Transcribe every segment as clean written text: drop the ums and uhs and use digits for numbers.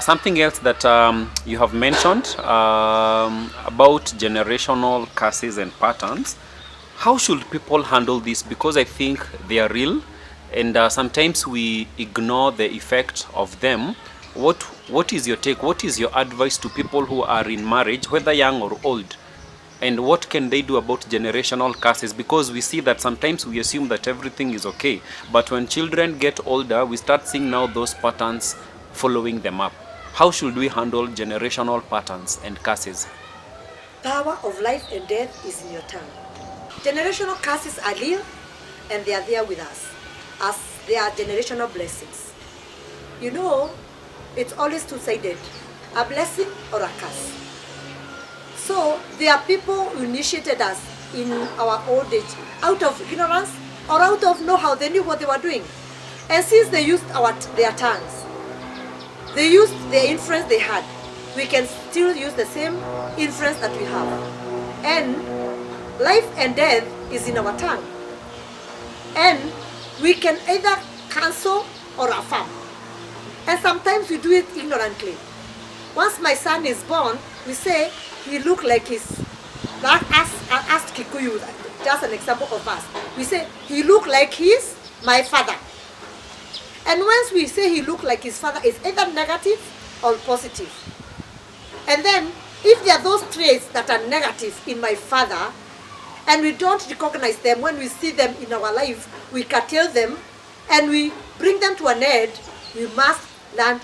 Something else that you have mentioned about generational curses and patterns. How should people handle this? Because I think they are real, and sometimes we ignore the effect of them. What is your take? What is your advice to people who are in marriage, whether young or old? And what can they do about generational curses? Because we see that sometimes we assume that everything is okay, but when children get older, we start seeing now those patterns following them up. How should we handle generational patterns and curses? Power of life and death is in your tongue. Generational curses are real, and they are there with us as they are generational blessings. You know, it's always two-sided, a blessing or a curse. So there are people who initiated us in our old age out of ignorance or out of know-how. They knew what they were doing. And since they used their tongues, they used the influence they had, we can still use the same influence that we have. And life and death is in our tongue. And we can either cancel or affirm. And sometimes we do it ignorantly. Once my son is born, we say he looked like his, that as Kikuyu, just an example of us. We say he looked like my father. And once we say he looked like his father, it's either negative or positive. And then if there are those traits that are negative in my father, and we don't recognize them, when we see them in our life, we curtail them and we bring them to an end, we must learn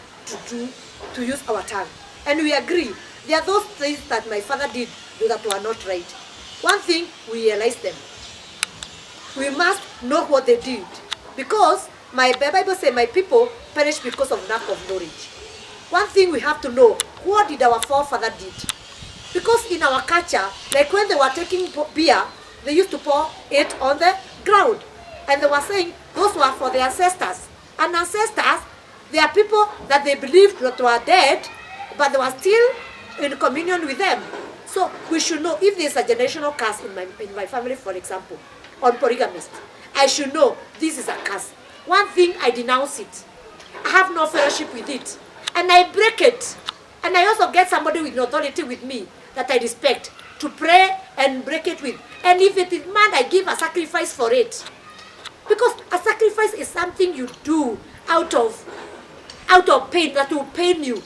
to use our tongue. And we agree, there are those things that my father did that were not right. One thing, we realize them. We must know what they did. Because my Bible says, my people perish because of lack of knowledge. One thing we have to know, what did our forefather did? Because in our culture, like when they were taking beer, they used to pour it on the ground. And they were saying, those were for the ancestors. And ancestors, they are people that they believed that were dead, but they were still in communion with them. So we should know if there's a generational curse in my family, for example, on polygamists, I should know this is a curse. One thing, I denounce it. I have no fellowship with it. And I break it. And I also get somebody with authority with me that I respect to pray and break it with. And if it is man, I give a sacrifice for it. Because a sacrifice is something you do out of pain, that will pain you.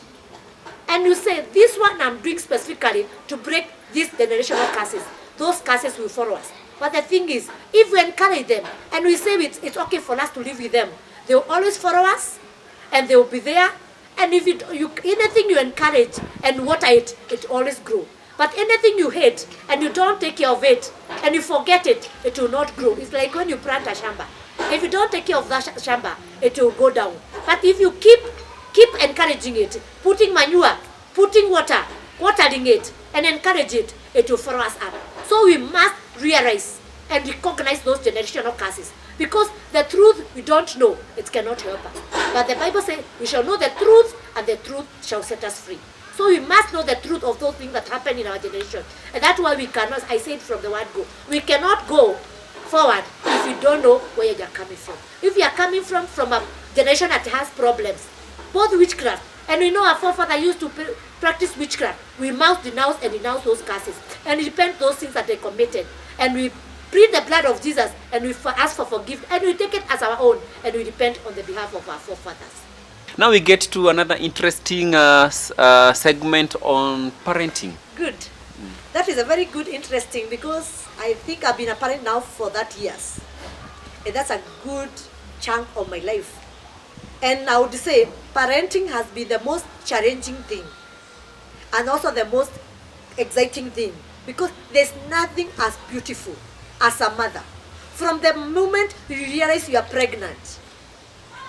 And you say, this one I'm doing specifically to break these generational curses. Those curses will follow us. But the thing is, if we encourage them and we say it's okay for us to live with them, they will always follow us and they will be there. And if anything you encourage and water it, it always grow. But anything you hate and you don't take care of it and you forget it, it will not grow. It's like when you plant a shamba. If you don't take care of that shamba, it will go down. But if you keep encouraging it, putting manure, putting water, watering it, and encourage it, it will follow us up. So we must realize and recognize those generational curses. Because the truth we don't know, it cannot help us. But the Bible says we shall know the truth, and the truth shall set us free. So we must know the truth of those things that happen in our generation. And that's why we cannot, I said from the word go, we cannot go forward if you don't know where you're coming from. If you are coming from a generation that has problems, both witchcraft, and we know our forefather used to practice witchcraft, we must denounce those curses and repent those things that they committed. And we plead the blood of Jesus and we ask for forgiveness and we take it as our own and we repent on the behalf of our forefathers. Now we get to another interesting segment on parenting. Good. That is a very good, interesting, because I think I've been a parent now for that years. And that's a good chunk of my life. And I would say parenting has been the most challenging thing and also the most exciting thing, because there's nothing as beautiful as a mother. From the moment you realize you are pregnant,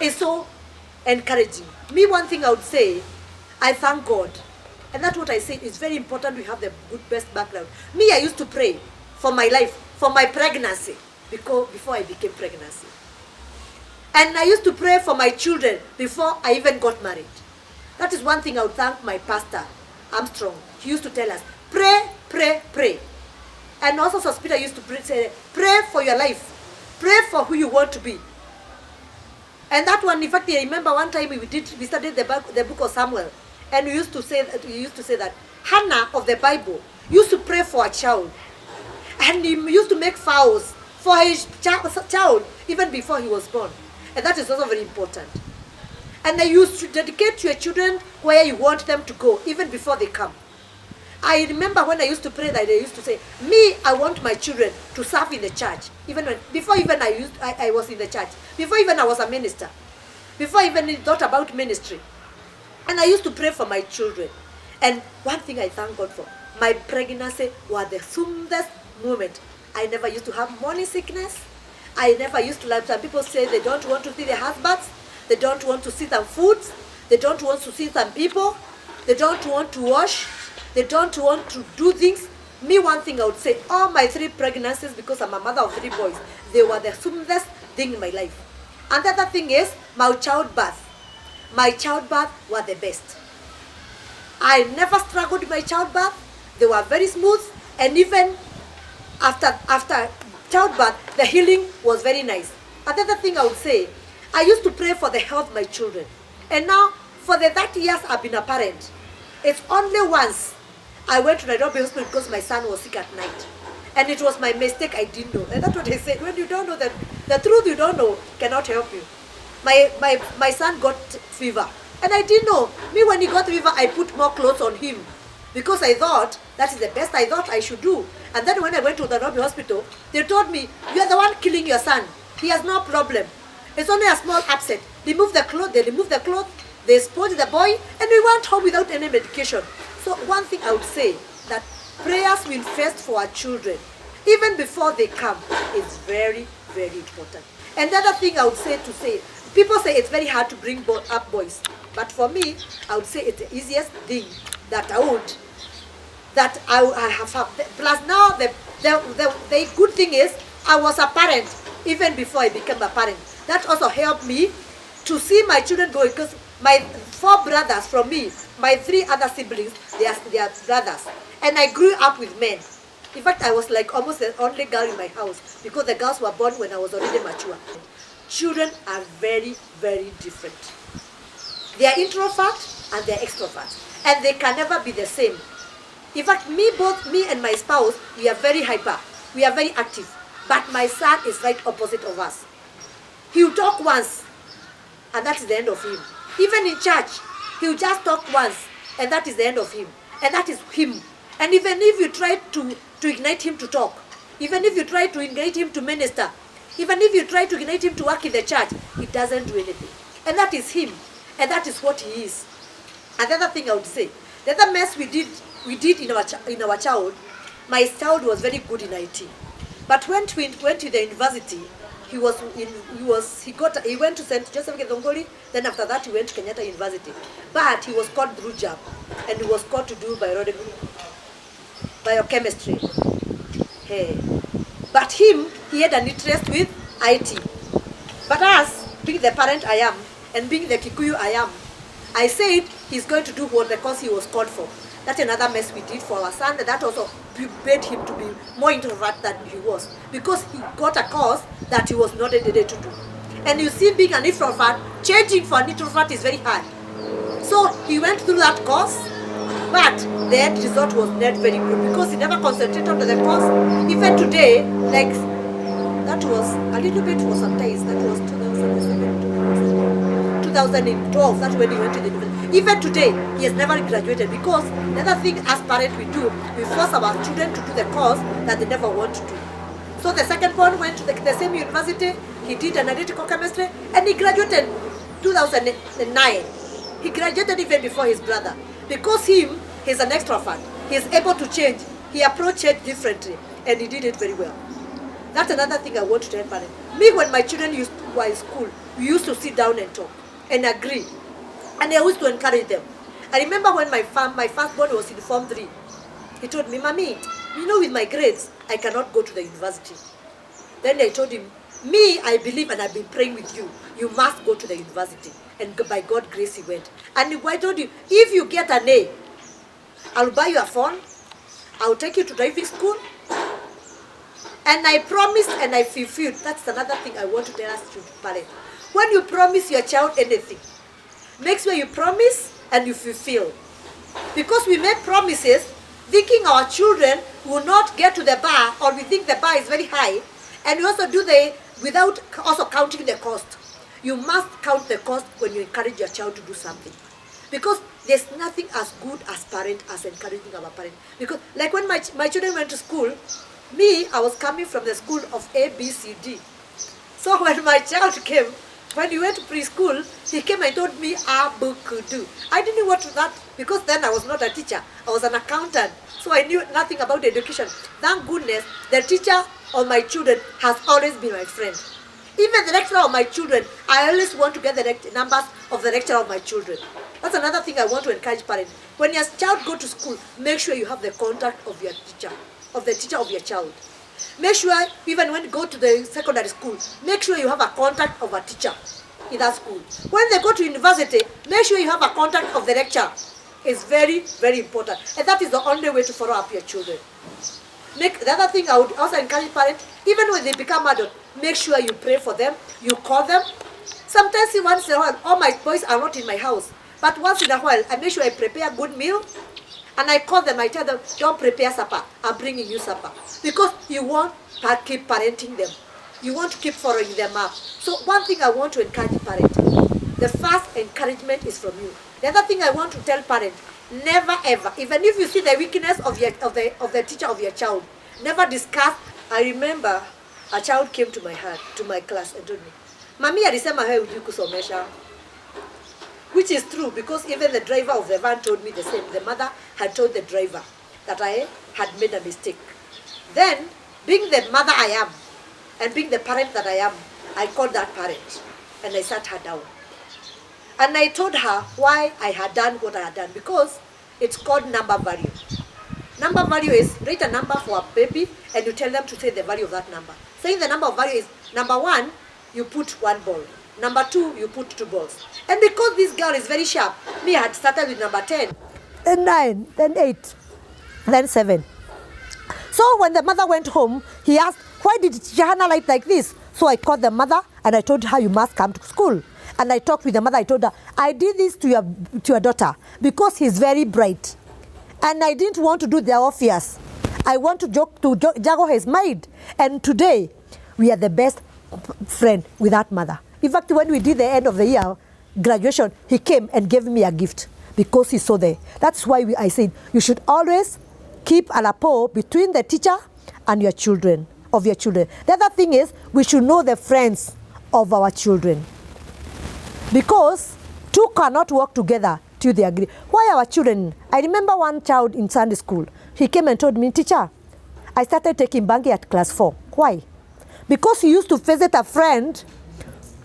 it's so encouraging. Me, one thing I would say, I thank God. And that's what I say, it's very important we have the good, best background. Me, I used to pray for my life, for my pregnancy, before I became pregnancy. And I used to pray for my children before I even got married. That is one thing I would thank my pastor, Armstrong. He used to tell us, pray, pray, pray. And also Sospita used to say, pray for your life. Pray for who you want to be. And that one, in fact, I remember one time we studied the book of Samuel, and we used to say that Hannah of the Bible used to pray for a child, and he used to make vows for his child even before he was born, and that is also very important. And then you should dedicate your children where you want them to go, even before they come. I remember when I used to pray that I used to say, me, I want my children to serve in the church. Before I was in the church, before even I was a minister, before I even thought about ministry. And I used to pray for my children. And one thing I thank God for, my pregnancy was the smoothest moment. I never used to have morning sickness. I never used to like, some people say they don't want to see their husbands. They don't want to see some foods. They don't want to see some people. They don't want to wash. They don't want to do things. Me, one thing I would say, all my 3 pregnancies, because I'm a mother of 3 boys, they were the smoothest thing in my life. And the other thing is, my childbirth. My childbirth were the best. I never struggled with my childbirth. They were very smooth. And even after childbirth, the healing was very nice. Another thing I would say, I used to pray for the health of my children. And now, for the 30 years I've been a parent, it's only once I went to Nairobi hospital because my son was sick at night. And it was my mistake, I didn't know. And that's what I said, when you don't know the truth you don't know cannot help you. My son got fever. And I didn't know. Me, when he got fever, I put more clothes on him. Because I thought, that is the best I thought I should do. And then when I went to the Nairobi hospital, they told me, you are the one killing your son. He has no problem. It's only a small upset. Remove the cloth, they remove the cloth, they sponge the boy, and we went home without any medication. So one thing I would say, that prayers will first for our children, even before they come, is very, very important. And the other thing I would say people say it's very hard to bring up boys. But for me, I would say it's the easiest thing that I have. Plus now, the good thing is, I was a parent even before I became a parent. That also helped me to see my children go, because my 4 brothers from me, my 3 other siblings, they are brothers. And I grew up with men. In fact, I was like almost the only girl in my house, because the girls were born when I was already mature. Children are very, very different. They are introvert and they are extrovert. And they can never be the same. In fact, both me and my spouse, we are very hyper. We are very active. But my son is right opposite of us. He will talk once, and that is the end of him. Even in church, he will just talk once, and that is the end of him. And that is him. And even if you try to ignite him to talk, even if you try to ignite him to minister, even if you try to ignite him to work in the church, he doesn't do anything. And that is him. And that is what he is. Another thing I would say, the other mess we did in our child, my child was very good in IT. But when we went to the university, he went to St. Joseph Gedongoli, then after that he went to Kenyatta University. But he was called through JAM, and he was called to do biochemistry. Hey. But he had an interest with IT. But us, being the parent I am, and being the Kikuyu I am, I said he's going to do what the course he was called for. That's another mess we did for our son. That also made him to be more introvert than he was, because he got a course that he was not ready to do. And you see, being an introvert, changing for an introvert is very hard. So he went through that course, but the end result was not very good, because he never concentrated on the course. Even today, like, that was a little bit for some days. That was 2012, that's when he went to the university. Even today, he has never graduated, because the other thing as parents we do, we force our children to do the course that they never want to do. So the second one went to the same university, he did analytical chemistry, and he graduated 2009. He graduated even before his brother. Because he's an extrovert, he's able to change, he approached it differently, and he did it very well. That's another thing I want to tell parents. Me, when my children were in school, we used to sit down and talk and agree. And I used to encourage them. I remember when my firstborn was in Form 3, he told me, Mommy, with my grades, I cannot go to the university. Then I told him, me, I believe and I've been praying with you. You must go to the university. And by God's grace, he went. And I told him, if you get an A, I'll buy you a phone. I'll take you to driving school. And I promised and I fulfilled. That's another thing I want to tell us to parents. When you promise your child anything, make sure you promise and you fulfill. Because we make promises thinking our children will not get to the bar, or we think the bar is very high, and we also do the without also counting the cost. You must count the cost when you encourage your child to do something. Because there's nothing as good as parent as encouraging our parent. Because like when my children went to school, me, I was coming from the school of A, B, C, D. So when my child came, when he went to preschool, he came and told me do. I didn't know what that, because then I was not a teacher. I was an accountant. So I knew nothing about education. Thank goodness, the teacher of my children has always been my friend. Even the lecturer of my children, I always want to get the numbers of the lecturer of my children. That's another thing I want to encourage parents. When your child go to school, make sure you have the contact of your teacher, of the teacher of your child. Make sure, even when you go to the secondary school, make sure you have a contact of a teacher in that school. When they go to university, make sure you have a contact of the lecturer. It's very, very important. And that is the only way to follow up your children. The other thing I would also encourage parents, even when they become adults, make sure you pray for them, you call them. Sometimes once in a while, all my boys are not in my house. But once in a while, I make sure I prepare a good meal. And I call them, I tell them, don't prepare supper, I'm bringing you supper. Because you want to keep parenting them. You want to keep following them up. So one thing I want to encourage parents, the first encouragement is from you. The other thing I want to tell parents, never ever, even if you see the weakness of the teacher of your child, never discuss. I remember a child came to my class and told me, Mami alisema wewe hujui kusomesha. Which is true, because even the driver of the van told me the same. The mother had told the driver that I had made a mistake. Then, being the mother I am, and being the parent that I am, I called that parent and I sat her down. And I told her why I had done what I had done, because it's called number value. Number value is, write a number for a baby and you tell them to say the value of that number. Saying the number of value is, number 1, you put 1 ball. Number 2, you put 2 balls. And because this girl is very sharp, me had started with number 10. Then 9, then 8, then 7. So when the mother went home, he asked, why did Johanna like this? So I called the mother and I told her, you must come to school. And I talked with the mother, I told her, I did this to your daughter because he's very bright. And I didn't want to do the obvious. I want to juggle his mind. And today, we are the best friend with that mother. In fact, when we did the end of the year graduation, he came and gave me a gift because he saw there. That's why I said you should always keep a rapport between the teacher and your children, of your children. The other thing is we should know the friends of our children, because two cannot work together till they agree. Why our children? I remember one child in Sunday school. He came and told me, teacher, I started taking bangi at class 4. Why? Because he used to visit a friend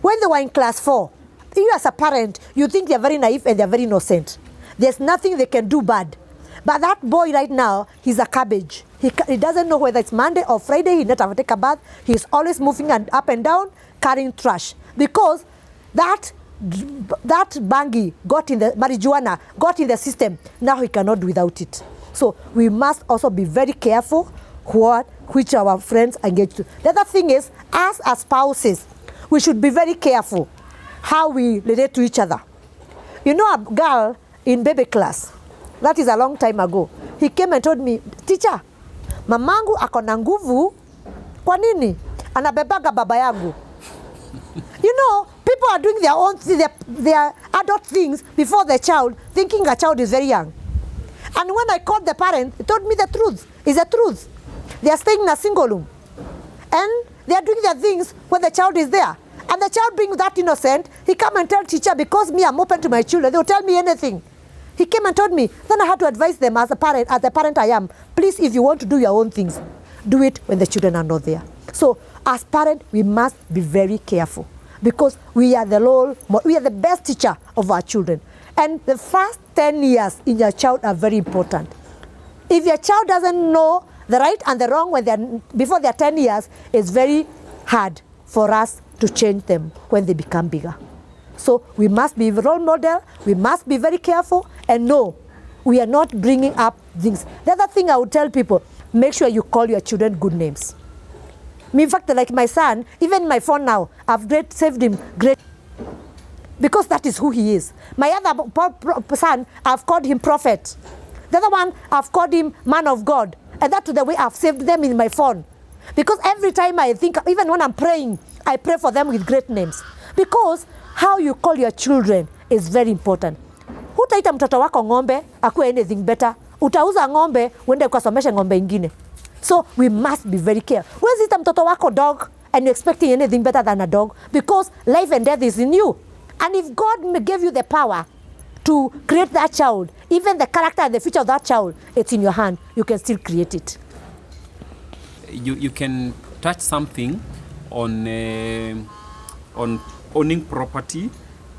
when they were in class 4. You as a parent, you think they're very naive and they're very innocent. There's nothing they can do bad. But that boy right now, he's a cabbage. He doesn't know whether it's Monday or Friday. He not have to take a bath. He's always moving up and down, carrying trash. Because that bangi got in the marijuana, got in the system. Now he cannot do without it. So we must also be very careful which our friends engage to. The other thing is, us as spouses, we should be very careful how we relate to each other. You know, a girl in baby class, that is a long time ago, he came and told me, teacher, mamangu ako na nguvu, kwa nini? Anabebaga baba yangu. You know, people are doing their own, their adult things before the child, thinking a child is very young. And when I called the parent, he told me the truth. It's the truth. They are staying in a single room. And they are doing their things when the child is there. And the child being that innocent, he come and tell teacher, because me, I'm open to my children, they'll tell me anything. He came and told me. Then I had to advise them as the parent I am, please, if you want to do your own things, do it when the children are not there. So as parents, we must be very careful, because we are the best teacher of our children. And the first 10 years in your child are very important. If your child doesn't know the right and the wrong before they're 10 years, it's very hard for us to change them when they become bigger. So we must be a role model, we must be very careful, and no, we are not bringing up things. The other thing I would tell people, make sure you call your children good names. In fact, like my son, even my phone now, I've saved him great. because that is who he is. My other son, I've called him prophet. The other one, I've called him man of God. And that's the way I've saved them in my phone. Because every time I think, even when I'm praying, I pray for them with great names. Because how you call your children is very important. Hutaita mtoto wako ng'ombe akuwe anything better. Utauza ng'ombe uende ukasomeshe ng'ombe ingine. So we must be very careful. Where's it mtoto wako dog and you're expecting anything better than a dog? Because life and death is in you. And if God gave you the power to create that child, even the character and the future of that child, it's in your hand. You can still create it. You can touch something on owning property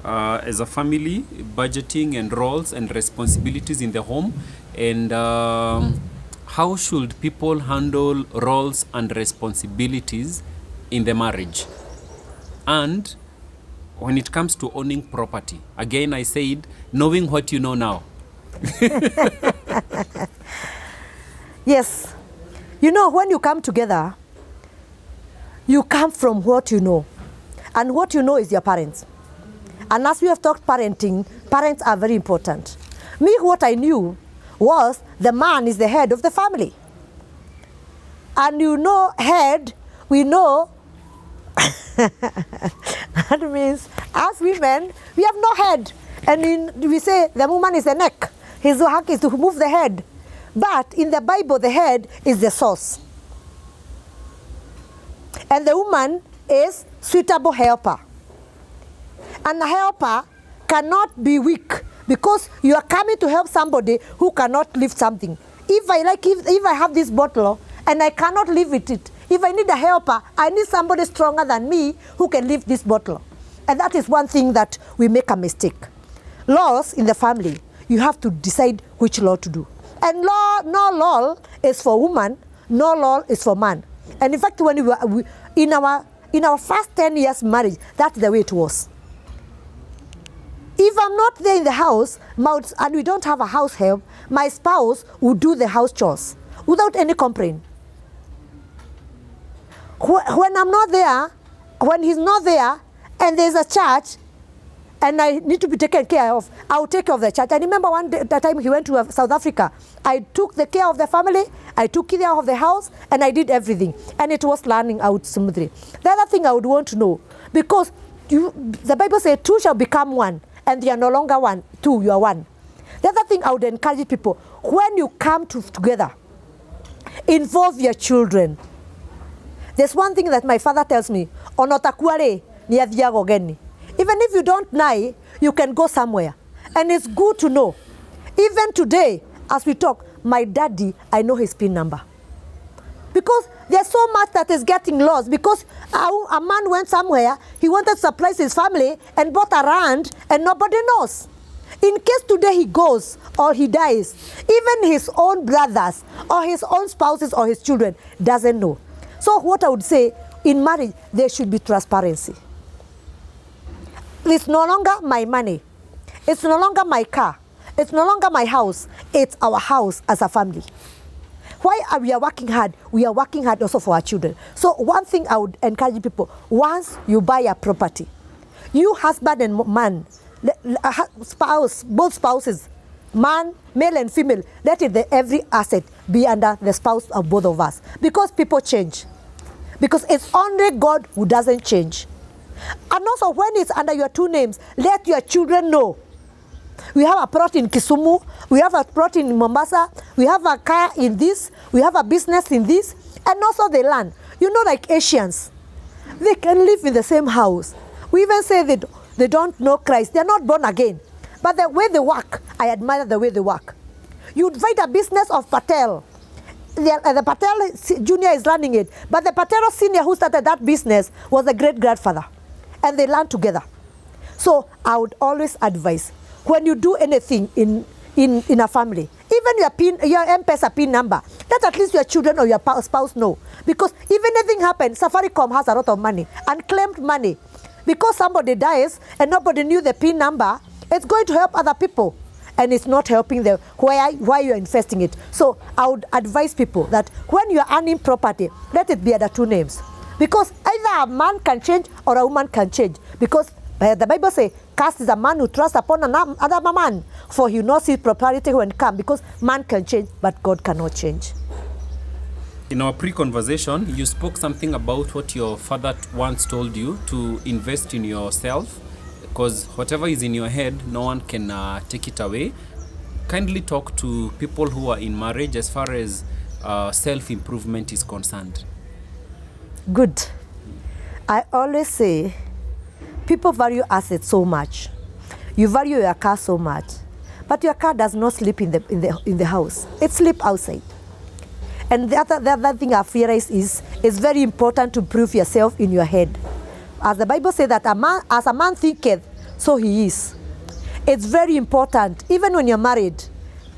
as a family, budgeting and roles and responsibilities in the home, and how should people handle roles and responsibilities in the marriage. And when it comes to owning property, again I said, knowing what you know now. Yes. You know, when you come together, you come from what you know. And what you know is your parents. And as we have talked parenting, parents are very important. Me, what I knew was the man is the head of the family. And you know, head, we know, that means as women, we have no head. And we say the woman is the neck. His work is to move the head. But in the Bible, the head is the source. And the woman is suitable helper. And a helper cannot be weak because you are coming to help somebody who cannot lift something. If I have this bottle and I cannot lift it, if I need a helper, I need somebody stronger than me who can lift this bottle. And that is one thing that we make a mistake. Laws in the family, you have to decide which law to do. And no law is for woman, no law is for man. And in fact, when in our first 10 years marriage, that's the way it was. If I'm not there in the house, and we don't have a house help, my spouse would do the house chores without any complaint. When I'm not there, when he's not there, and there's a church, and I need to be taken care of, I'll take care of the church. I remember the time he went to South Africa, I took the care of the family, I took care of the house, and I did everything. And it was learning out smoothly. The other thing I would want to know, because the Bible says two shall become one, and they are no longer one, two, you are one. The other thing I would encourage people, when you come together, involve your children. There's one thing that my father tells me, onotakuare ni athiaga geni. Even if you don't know, you can go somewhere. And it's good to know. Even today, as we talk, my daddy, I know his PIN number. Because there's so much that is getting lost. Because a man went somewhere, he wanted to surprise his family and bought a land and nobody knows. In case today he goes or he dies, even his own brothers or his own spouses or his children doesn't know. So what I would say, in marriage, there should be transparency. It's no longer my money. It's no longer my car. It's no longer my house. It's our house as a family. Why are we working hard? We are working hard also for our children. So one thing I would encourage people, once you buy a property, you husband and man, spouse, both spouses, man, male and female, let every asset be under the spouse of both of us. Because people change. Because it's only God who doesn't change. And also when it's under your two names, let your children know. We have a plot in Kisumu, we have a plot in Mombasa, we have a car in this, we have a business in this, and also they learn. You know, like Asians, they can live in the same house. We even say that they don't know Christ, they're not born again. But the way they work, I admire the way they work. You'd find a business of Patel. The Patel Junior is running it, but the Patel Senior who started that business was the great-grandfather. And they learn together. So I would always advise, when you do anything in a family, even your M-Pesa PIN number, let at least your children or your spouse know. Because if anything happens, Safaricom has a lot of money, unclaimed money. Because somebody dies and nobody knew the PIN number, it's going to help other people. And it's not helping them why you're investing it. So I would advise people that when you're earning property, let it be under two names. Because either a man can change or a woman can change. Because But the Bible says, "Cast is a man who trusts upon another man, for he will not see prosperity when come," because man can change, but God cannot change. In our pre-conversation, you spoke something about what your father once told you to invest in yourself, because whatever is in your head, no one can take it away. Kindly talk to people who are in marriage as far as self-improvement is concerned. Good. I always say, people value assets so much. You value your car so much, but your car does not sleep in the house. It sleeps outside. And the other thing I've realized is it's very important to prove yourself in your head. As the Bible says that as a man thinketh, so he is. It's very important, even when you're married,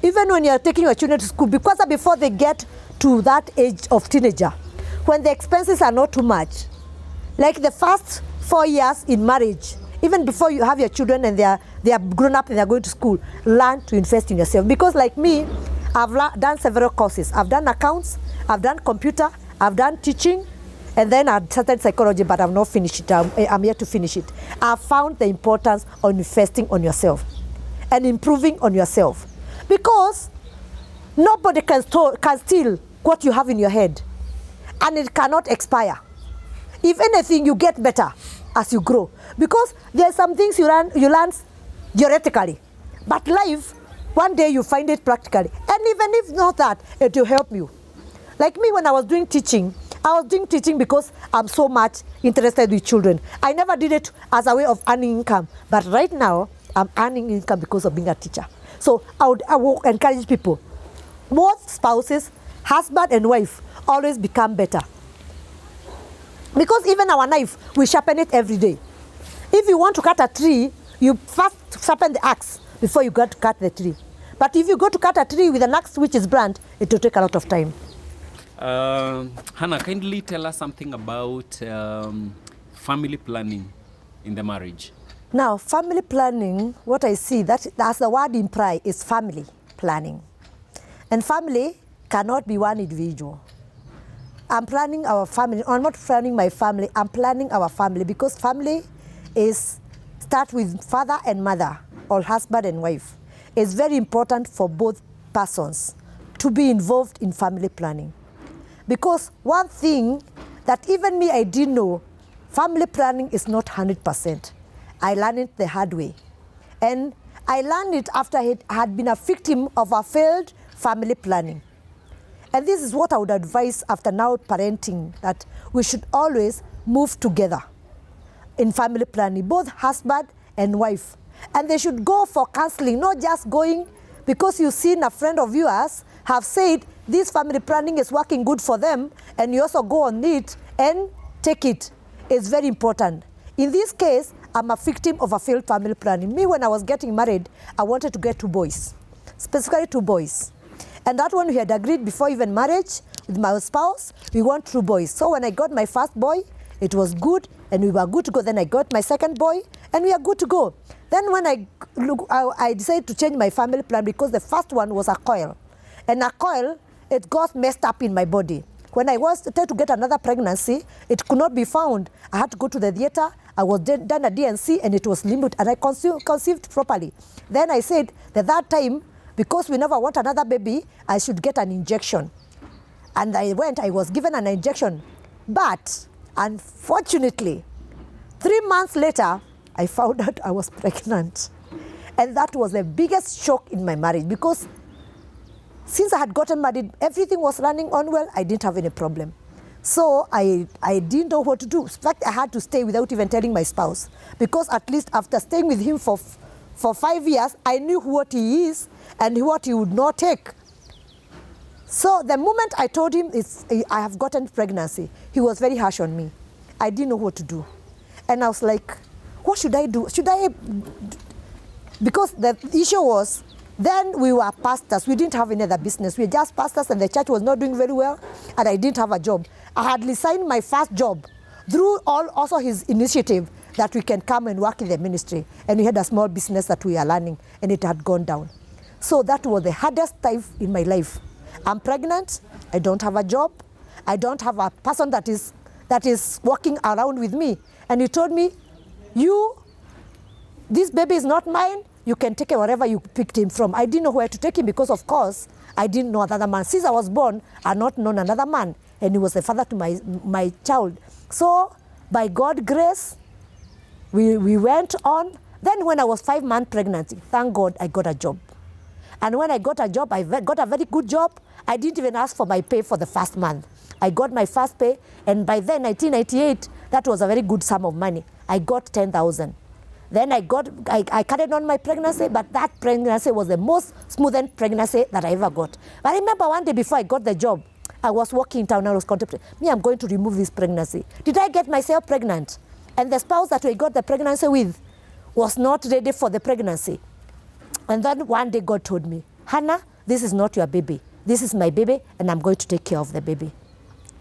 even when you're taking your children to school, because before they get to that age of teenager, when the expenses are not too much, like the first 4 years in marriage, even before you have your children and they are grown up and they're going to school, learn to invest in yourself. Because like me, I've done several courses. I've done accounts, I've done computer, I've done teaching, and then I've started psychology, but I've not finished it. I'm yet to finish it. I've found the importance of investing on yourself and improving on yourself. Because nobody can steal what you have in your head, and it cannot expire. If anything, you get better as you grow. Because there are some things you learn theoretically, but life, one day you find it practically. And even if not that, it will help you. Like me, when I was doing teaching because I'm so much interested with children. I never did it as a way of earning income. But right now, I'm earning income because of being a teacher. So I will encourage people. Both spouses, husband and wife, always become better. Because even our knife, we sharpen it every day. If you want to cut a tree, you first sharpen the axe before you go to cut the tree. But if you go to cut a tree with an axe which is blunt, it will take a lot of time. Hannah, kindly tell us something about family planning in the marriage. Now, family planning, what I see, that's the word implies, is family planning. And family cannot be one individual. I'm planning our family. I'm not planning my family. I'm planning our family, because family start with father and mother, or husband and wife. It's very important for both persons to be involved in family planning. Because one thing that even me, I didn't know, family planning is not 100%. I learned it the hard way. And I learned it after I had been a victim of a failed family planning. And this is what I would advise after now parenting, that we should always move together in family planning, both husband and wife. And they should go for counseling, not just going because you've seen a friend of yours have said this family planning is working good for them, and you also go on it and take it. It's very important. In this case, I'm a victim of a failed family planning. Me, when I was getting married, I wanted to get 2 boys, specifically 2 boys. And that one we had agreed before even marriage with my spouse, we want 2 boys. So when I got my first boy, it was good and we were good to go. Then I got my second boy and we are good to go. Then when I decided to change my family plan, because the first one was a coil. And a coil, it got messed up in my body. When I was trying to get another pregnancy, it could not be found. I had to go to the theater. I was done a DNC and it was limited, and I conceived properly. Then I said that time, because we never want another baby, I should get an injection. And I was given an injection. But unfortunately, 3 months later, I found out I was pregnant. And that was the biggest shock in my marriage, because since I had gotten married, everything was running on well, I didn't have any problem. So I didn't know what to do. In fact, I had to stay without even telling my spouse, because at least after staying with him for 5 years, I knew what he is and what he would not take. So the moment I told him I have gotten pregnancy, he was very harsh on me. I didn't know what to do. And I was like, what should I do? Because the issue was, then we were pastors. We didn't have any other business. We were just pastors, and the church was not doing very well, and I didn't have a job. I had resigned my first job through also his initiative that we can come and work in the ministry. And we had a small business that we are learning, and it had gone down. So that was the hardest time in my life. I'm pregnant. I don't have a job. I don't have a person that is walking around with me. And he told me, you this baby is not mine, you can take him wherever you picked him from. I didn't know where to take him because, of course, I didn't know another man. Since I was born, I had not known another man, and he was the father to my child. So, by God's grace, we went on. Then when I was 5 months pregnant, thank God I got a job. And when I got a job, I got a very good job. I didn't even ask for my pay for the first month. I got my first pay, and by then, 1998, that was a very good sum of money. I got 10,000. Then I carried on my pregnancy, but that pregnancy was the most smoothest pregnancy that I ever got. But I remember one day before I got the job, I was walking in town and I was contemplating, I'm going to remove this pregnancy. Did I get myself pregnant? And the spouse that we got the pregnancy with was not ready for the pregnancy. And then one day God told me, Hannah, this is not your baby. This is my baby, and I'm going to take care of the baby.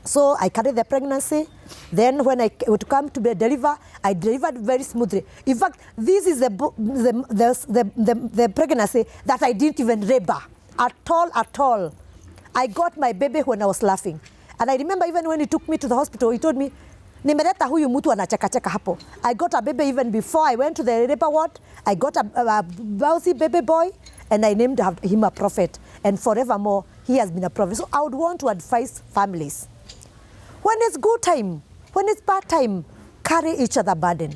So I carried the pregnancy. Then when I would come to be deliver, I delivered very smoothly. In fact, this is the pregnancy that I didn't even labor at all. I got my baby when I was laughing. And I remember even when he took me to the hospital, he told me, nimeleta huyu mtu anachekacheka hapo. I got a baby even before I went to the labor ward. I got a bouncy baby boy, and I named him a prophet. And forevermore, he has been a prophet. So I would want to advise families. When it's good time, when it's bad time, carry each other burden.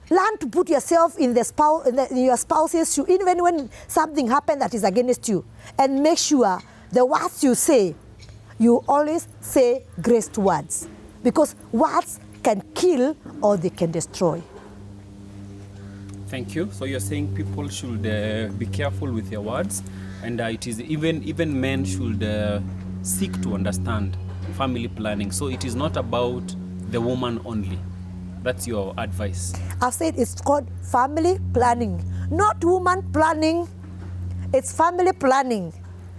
Learn to put yourself in your spouse's shoe, even when something happens that is against you. And make sure the words you say, you always say graced words. Because words can kill or they can destroy. Thank you. So you're saying people should be careful with their words, and it is even men should seek to understand family planning. So it is not about the woman only. That's your advice. I've said it's called family planning, not woman planning. It's family planning.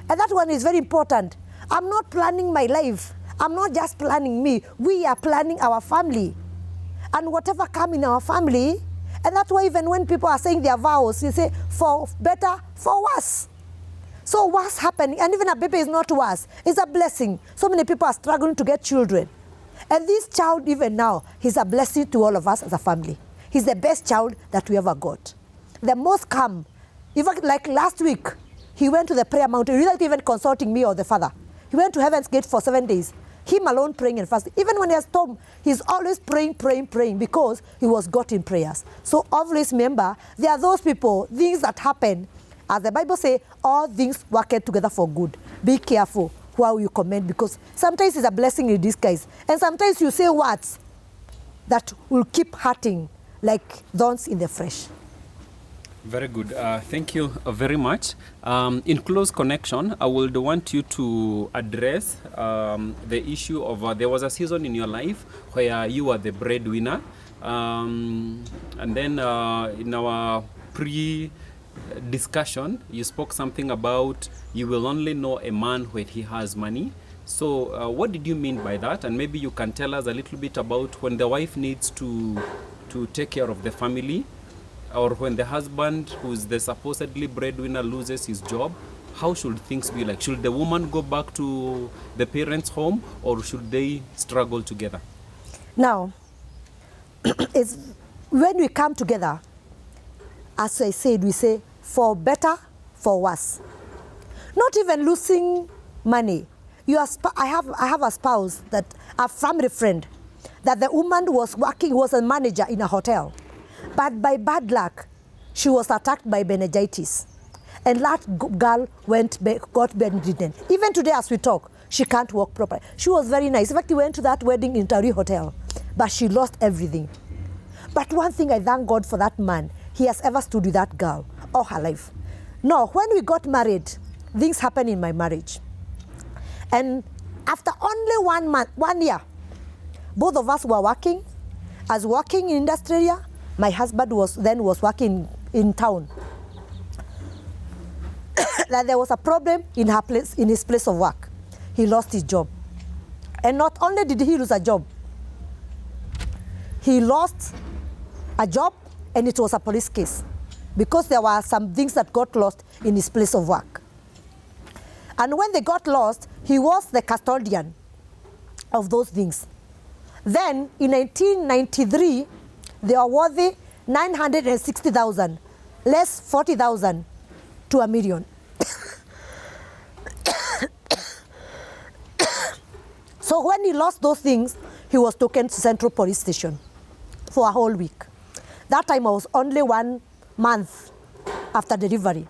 And that one is very important. I'm not planning my life. I'm not just planning me. We are planning our family. And whatever comes in our family, and that's why even when people are saying their vows, you say, for better, for worse. So what's happening? And even a baby is not worse. It's a blessing. So many people are struggling to get children. And this child, even now, he's a blessing to all of us as a family. He's the best child that we ever got. The most calm. Even like last week, he went to the prayer mountain without even consulting me or the father. He went to Heaven's Gate for 7 days. Him alone praying and fasting. Even when he has storm, he's always praying because he was got in prayers. So always remember, there are those people, things that happen. As the Bible says, all things work together for good. Be careful how you comment, because sometimes it's a blessing in disguise. And sometimes you say words that will keep hurting like thorns in the flesh. Very good. Thank you very much. In close connection, I would want you to address the issue of there was a season in your life where you were the breadwinner. And then in our pre-discussion, you spoke something about you will only know a man when he has money. So what did you mean by that? And maybe you can tell us a little bit about when the wife needs to take care of the family, or when the husband, who's the supposedly breadwinner, loses his job. How should things be like? Should the woman go back to the parents' home, or should they struggle together? Now, it's when we come together, as I said, we say for better, for worse. Not even losing money. I have a spouse, that a family friend, that the woman was a manager in a hotel. But by bad luck, she was attacked by meningitis. And that girl got bedridden. Even today as we talk, she can't walk properly. She was very nice. In fact, we went to that wedding in Tari Hotel, but she lost everything. But one thing, I thank God for that man. He has ever stood with that girl all her life. No, when we got married, things happened in my marriage. And after only 1 year, both of us were working. I was working in industry area. My husband was working in town. That there was a problem in his place of work. He lost his job. And not only did he lose a job, he lost a job, and it was a police case, because there were some things that got lost in his place of work. And when they got lost, he was the custodian of those things. Then in 1993, the awardee 960,000, less 40,000 to $1 million. So when he lost those things, he was taken to Central Police Station for a whole week. That time I was only 1 month after delivery.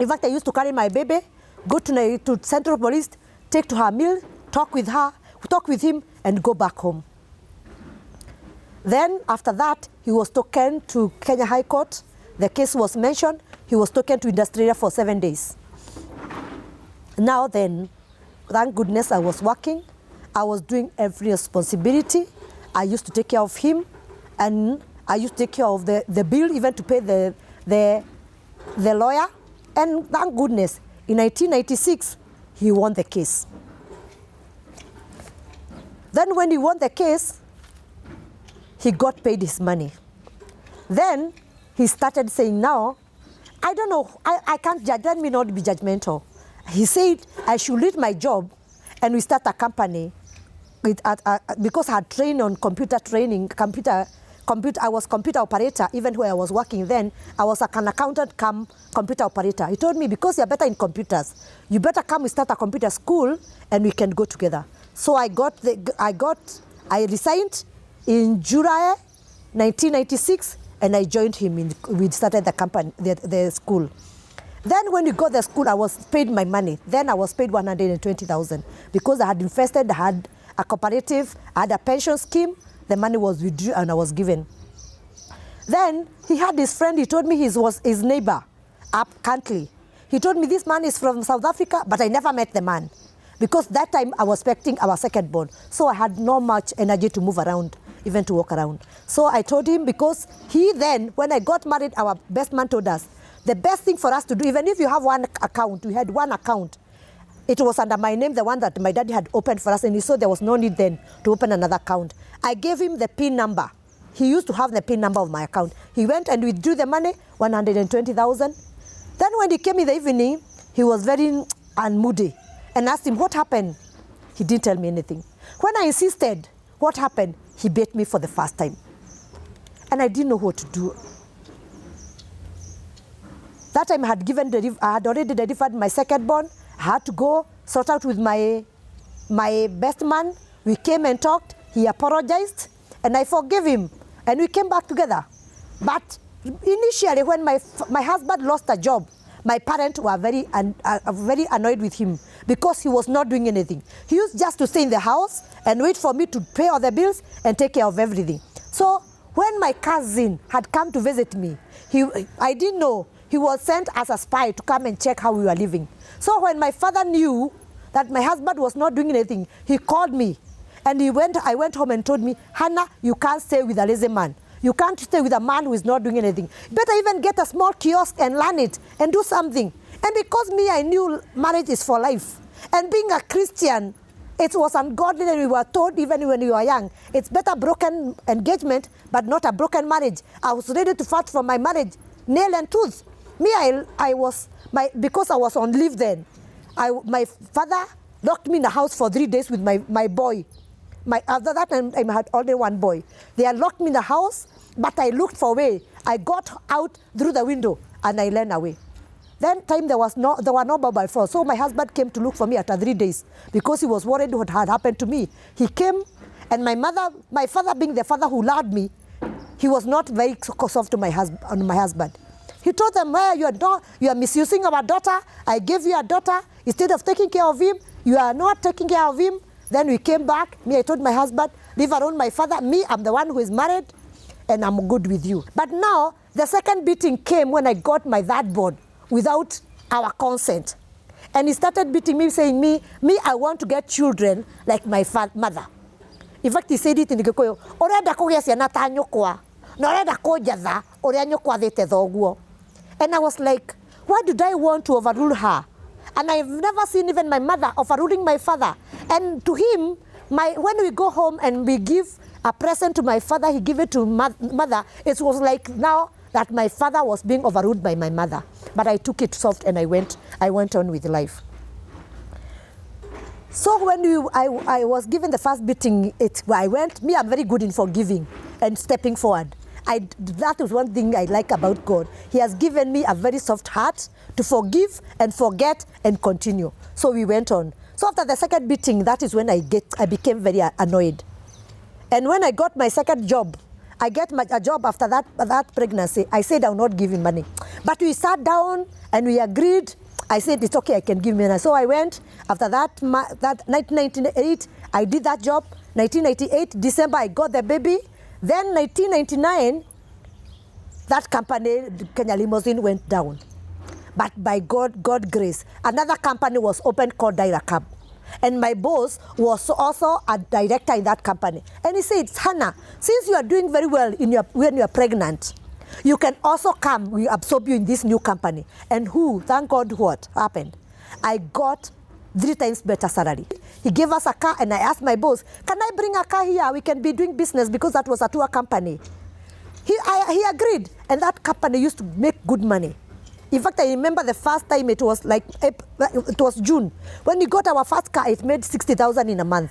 In fact, I used to carry my baby, go to Central Police, take to her meal, talk with him, and go back home. Then after that, he was taken to Kenya High Court. The case was mentioned. He was taken to industrial for 7 days. Now then, thank goodness I was working. I was doing every responsibility. I used to take care of him, and I used to take care of the bill, even to pay the lawyer. And thank goodness, in 1996, he won the case. Then when he won the case, he got paid his money. Then he started saying, now, I don't know, I can't judge, let me not be judgmental. He said I should leave my job and we start a company because I had trained on computer training, I was computer operator. Even where I was working then, I was an accountant come computer operator. He told me, because you're better in computers, you better come, we start a computer school and we can go together. So I resigned in July 1996 and I joined him. We started the company, the school. Then when we got the school, I was paid my money. Then I was paid 120,000 because I had invested, I had a cooperative, I had a pension scheme. The money was withdrew and I was given. Then he had his friend, he told me he was his neighbor up country. He told me this man is from South Africa, but I never met the man. Because that time I was expecting our second born. So I had not much energy to move around, even to walk around. So I told him, because he then, when I got married, our best man told us, the best thing for us to do, even if you have one account, we had one account, it was under my name, the one that my daddy had opened for us, and he saw there was no need then to open another account. I gave him the PIN number. He used to have the PIN number of my account. He went and withdrew the money, 120,000. Then when he came in the evening, he was very unmoody and asked him, what happened? He didn't tell me anything. When I insisted, what happened? He beat me for the first time. And I didn't know what to do. That time I had already delivered my second born. I had to go sort out with my best man. We came and talked. He apologized, and I forgave him, and we came back together. But initially, when my husband lost a job, my parents were very annoyed with him because he was not doing anything. He used just to stay in the house and wait for me to pay all the bills and take care of everything. So when my cousin had come to visit me, I didn't know. He was sent as a spy to come and check how we were living. So when my father knew that my husband was not doing anything, he called me. And I went home and told me, Hannah, you can't stay with a lazy man. You can't stay with a man who is not doing anything. Better even get a small kiosk and learn it and do something. And because me, I knew marriage is for life. And being a Christian, it was ungodly, and we were told even when we were young, it's better broken engagement, but not a broken marriage. I was ready to fight for my marriage, nail and tooth. Me, because I was on leave then, my father locked me in the house for 3 days with my boy. After that, I had only one boy. They had locked me in the house, but I looked for a way. I got out through the window and I ran away. Then time there were no mobile phone. So my husband came to look for me after 3 days because he was worried what had happened to me. He came, and my father being the father who loved me, he was not very soft to my husband. He told them, well, you are misusing our daughter. I gave you a daughter. Instead of taking care of him, you are not taking care of him. Then we came back. I told my husband, leave alone my father. I'm the one who is married, and I'm good with you. But now, the second beating came when I got my third born without our consent. And he started beating me, saying, me, I want to get children like my mother. In fact, he said it in Gikuyu, orenda kugĩa ciana ta nyũkwa, na orenda kũnjatha ũrĩa nyũkwa athĩte thoguo. And I was like, why did I want to overrule her? And I've never seen even my mother overruling my father. And to him, when we go home and we give a present to my father, he give it to mother. It was like now that my father was being overruled by my mother. But I took it soft and I went on with life. So when I was given the first beating, I'm very good in forgiving and stepping forward. That is one thing I like about God. He has given me a very soft heart to forgive and forget and continue. So we went on. So after the second beating, that is when I became very annoyed. And when I got my second job, I get a job after that pregnancy. I said I will not give him money. But we sat down and we agreed. I said it's okay, I can give him money. So I went after that 1998, I did that job. 1998, December, I got the baby. Then 1999, that company, Kenya Limousine, went down. But by God grace, another company was opened called Diracab. And my boss was also a director in that company. And he said, Hannah, since you are doing very well when you are pregnant, you can also come, we absorb you in this new company. And thank God, what happened? I got 3 times better salary. He gave us a car, and I asked my boss, can I bring a car here? We can be doing business, because that was a tour company. He agreed, and that company used to make good money. In fact, I remember the first time it was June. When we got our first car, it made 60,000 in a month.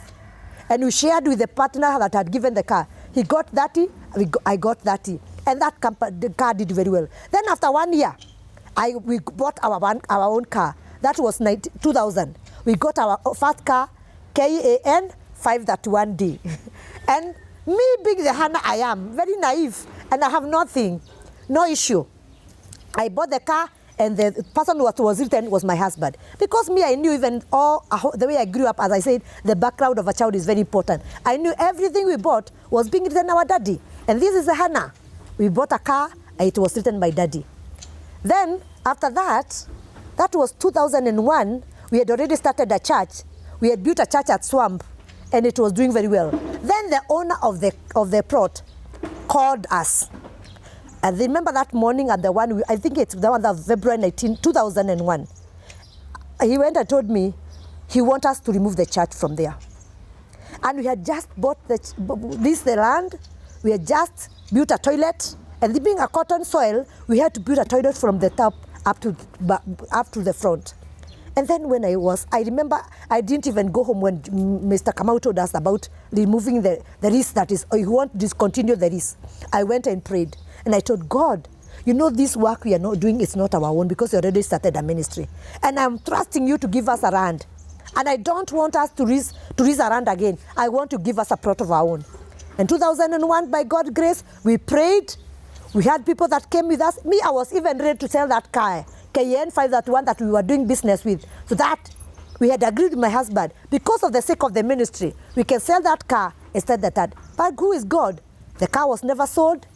And we shared with the partner that had given the car. He got 30, I got 30. And the car did very well. Then after 1 year, we bought our own car. That was 2000. We got our first car, KAN 531D. And me being the Hannah I am, very naive, and I have nothing, no issue. I bought the car, and the person who was written was my husband. Because me, I knew even the way I grew up, as I said, the background of a child is very important. I knew everything we bought was being written our daddy. And this is the Hannah. We bought a car, and it was written by daddy. Then, after that was 2001, we had already started a church. We had built a church at Swamp, and it was doing very well. Then the owner of the plot called us. And remember that morning at I think it's the one of February 19, 2001. He went and told me he wants us to remove the church from there. And we had just bought the land. We had just built a toilet. And being a cotton soil, we had to build a toilet from the top up to the front. And then when I remember I didn't even go home when Mr. Kamau told us about removing the risk, that is, you want to discontinue the risk. I went and prayed. And I told God, this work we are not doing is not our own, because we already started a ministry. And I'm trusting you to give us a land. And I don't want us to raise a land again. I want to give us a plot of our own. In 2001, by God's grace, we prayed. We had people that came with us. Me, I was even ready to sell that car, KN 531, that we were doing business with. So that we had agreed with my husband, because of the sake of the ministry, we can sell that car instead of that. But who is God? The car was never sold.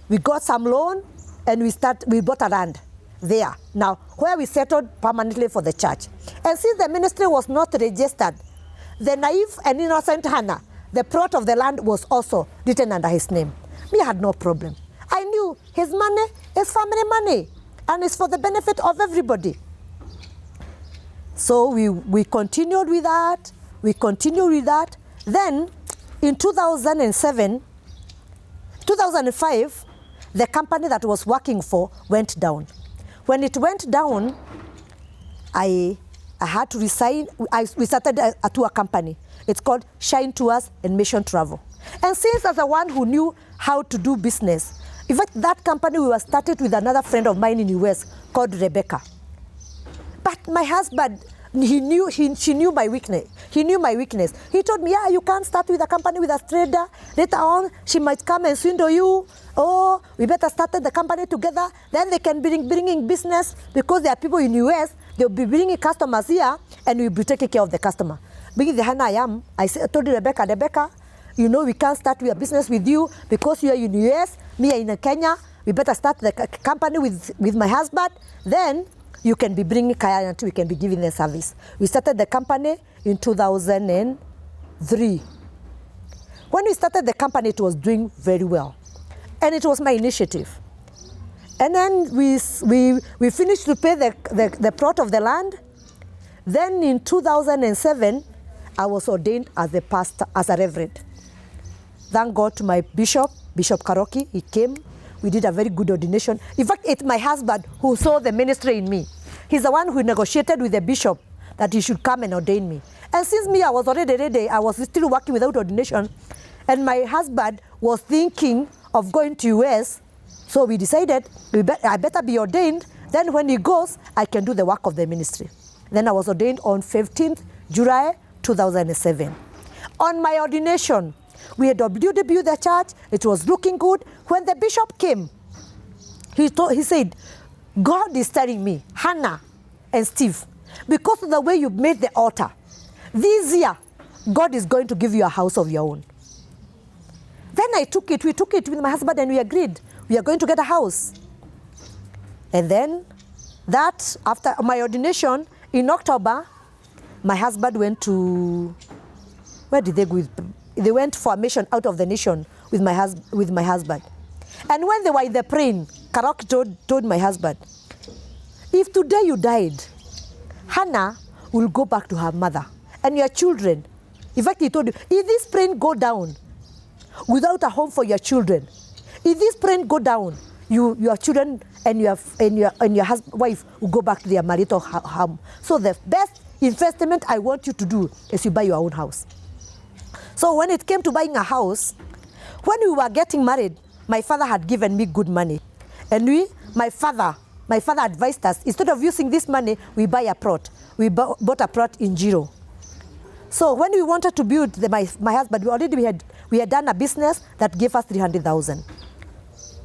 We got some loan, and we bought a land there. Now, where we settled permanently for the church. And since the ministry was not registered, the naive and innocent Hannah, the plot of the land was also written under his name. Me had no problem. I knew his money is family money, and it's for the benefit of everybody. So we continued with that. Then, in 2005, the company that I was working for went down. When it went down, I had to resign. We started a tour company. It's called Shine Tours and Mission Travel. And since as the one who knew how to do business, in fact, that company we were started with another friend of mine in the US called Rebecca. But my husband, she knew my weakness. He knew my weakness. He told me, yeah, you can't start with a company with a trader. Later on, she might come and swindle you. Oh, we better start the company together. Then they can bringing business, because there are people in the US, they'll be bringing customers here, and we'll be taking care of the customer. Being the Hannah I am, I told Rebecca, we can't start a business with you because you are in the US, me are in Kenya. We better start the company with my husband. Then you can be bringing clients, we can be giving them service. We started the company in 2003. When we started the company, it was doing very well. And it was my initiative. And then we finished to pay the plot of the land. Then in 2007, I was ordained as a pastor, as a reverend. Thank God to my Bishop Karoki. He came. We did a very good ordination. In fact, it's my husband who saw the ministry in me. He's the one who negotiated with the bishop that he should come and ordain me. And since me, I was already ready. I was still working without ordination. And my husband was thinking of going to US. So we decided I better be ordained. Then when he goes, I can do the work of the ministry. Then I was ordained on 15th July 2007. On my ordination, we had WW the church. It was looking good. When the bishop came, he said, God is telling me, Hannah and Steve, because of the way you made the altar, this year, God is going to give you a house of your own. Then we took it with my husband and we agreed, we are going to get a house. And then that, after my ordination, in October, my husband went to, where did they go? They went for a mission out of the nation with my husband. And when they were in the praying, Karok told my husband, if today you died, Hannah will go back to her mother and your children. In fact, he told you, if this plane go down without a home for your children, if this plane go down, your children and your wife will go back to their marital home. So the best investment I want you to do is you buy your own house. So when it came to buying a house, when we were getting married, my father had given me good money. And my father advised us, instead of using this money, we buy a plot. We bought a plot in Jiro. So when we wanted to build, my husband, we had done a business that gave us 300,000.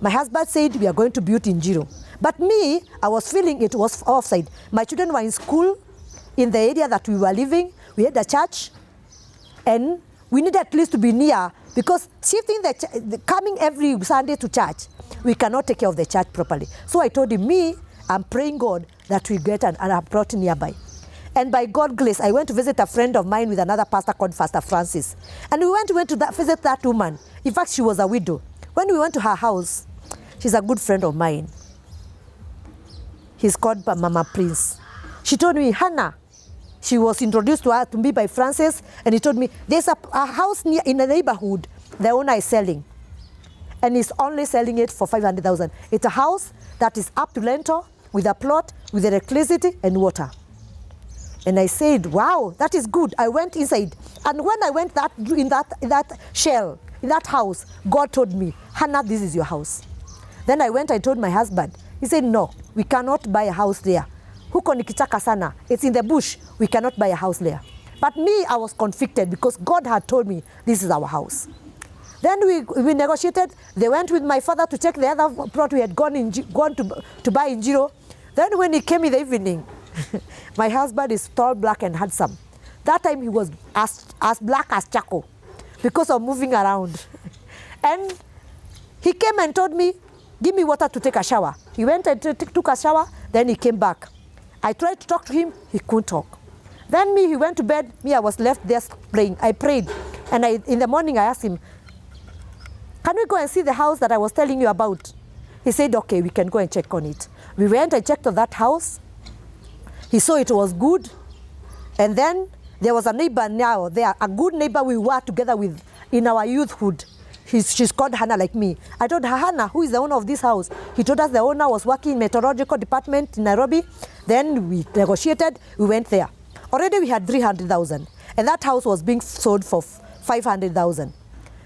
My husband said we are going to build in Jiro. But me, I was feeling it was offside. My children were in school in the area that we were living. We had a church, and we needed at least to be near, because shifting coming every Sunday to church, we cannot take care of the church properly. So I told him, I'm praying God that we get a plot nearby. And by God's grace, I went to visit a friend of mine with another pastor called Pastor Francis. And we went to visit that woman. In fact, she was a widow. When we went to her house, she's a good friend of mine. He's called Mama Prince. She told me, Hannah, she was introduced to me by Francis, and he told me, there's a house in the neighborhood the owner is selling. And he's only selling it for 500,000. It's a house that is up to lintel, with a plot, with electricity and water. And I said, wow, that is good. I went inside. And when I went in that shell, in that house, God told me, Hannah, this is your house. Then I went, I told my husband. He said, no, we cannot buy a house there. Huko ni kichaka sana. It's in the bush. We cannot buy a house there. But me, I was convicted because God had told me this is our house. Then we negotiated. They went with my father to check the other plot we had gone to buy in Jiro. Then when he came in the evening, my husband is tall, black, and handsome. That time he was as black as charcoal because of moving around. And he came and told me, give me water to take a shower. He went and took a shower, then he came back. I tried to talk to him, he couldn't talk. Then he went to bed, I was left there praying. I prayed, and in the morning I asked him, can we go and see the house that I was telling you about? He said, okay, we can go and check on it. We went and checked on that house. He saw it was good. And then there was a neighbor now there, a good neighbor we worked together with in our youthhood. She's called Hannah like me. I told her, Hannah, who is the owner of this house? He told us the owner was working in meteorological department in Nairobi. Then we negotiated, we went there. Already we had 300,000, and that house was being sold for 500,000.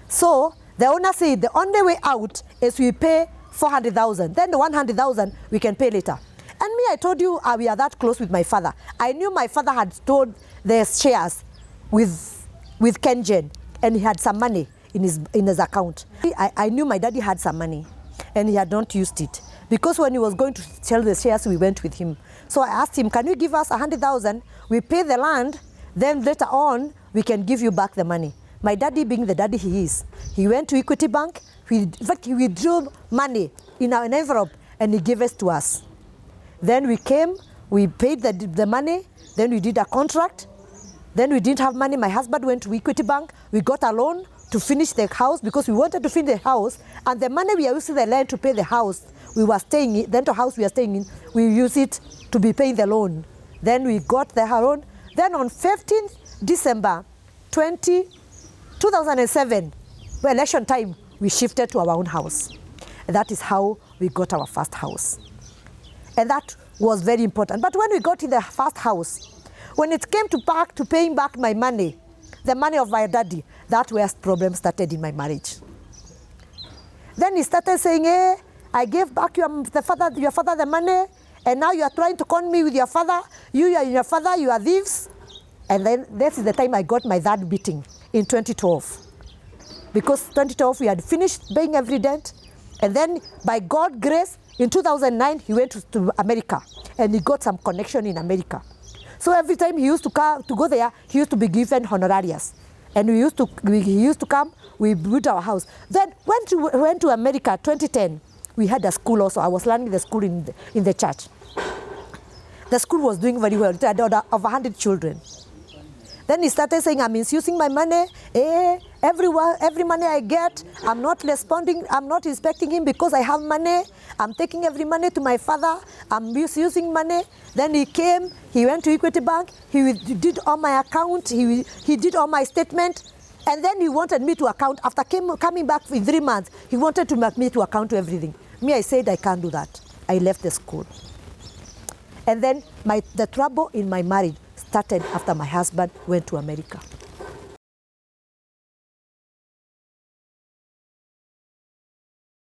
So the owner said the only way out is we pay 400,000. Then the 100,000 we can pay later. And me, I told you we are that close with my father. I knew my father had stored the shares with Kenjen, and he had some money in his account. I knew my daddy had some money, and he had not used it. Because when he was going to sell the shares, we went with him. So I asked him, can you give us 100,000? We pay the land, then later on, we can give you back the money. My daddy, being the daddy he is, he went to Equity Bank. In fact, he withdrew money in an envelope, and he gave it to us. Then we came, we paid the money, then we did a contract. Then we didn't have money. My husband went to Equity Bank. We got a loan to finish the house because we wanted to finish the house, and the money we are using the land to pay the house we were staying in, the rental house we are staying in, we use it to be paying the loan. Then we got the loan. Then on 15th December 2007, election time, we shifted to our own house. And that is how we got our first house. And that was very important. But when we got in the first house, when it came to paying back my money, the money of my daddy, that where problems started in my marriage. Then he started saying, hey, I gave back your father the money, and now you are trying to con me with your father. You and your father, you are thieves. And then this is the time I got my third beating in 2012. Because 2012 we had finished paying every debt, and then by God's grace, in 2009 he went to America, and he got some connection in America. So every time he used to go there, he used to be given honorarius. And he used to come, we built our house. Then went to America, 2010, we had a school also. I was learning the school in the church. The school was doing very well. It had over 100 children. Then he started saying, I'm misusing my money. Every money I get, I'm not responding, I'm not respecting him because I have money. I'm taking every money to my father. I'm misusing money. Then he came, he went to Equity Bank, he did all my account, he did all my statement. And then he wanted me to account. After coming back in 3 months, he wanted to make me to account to everything. Me, I said, I can't do that. I left the school. And then the trouble in my marriage started after my husband went to America.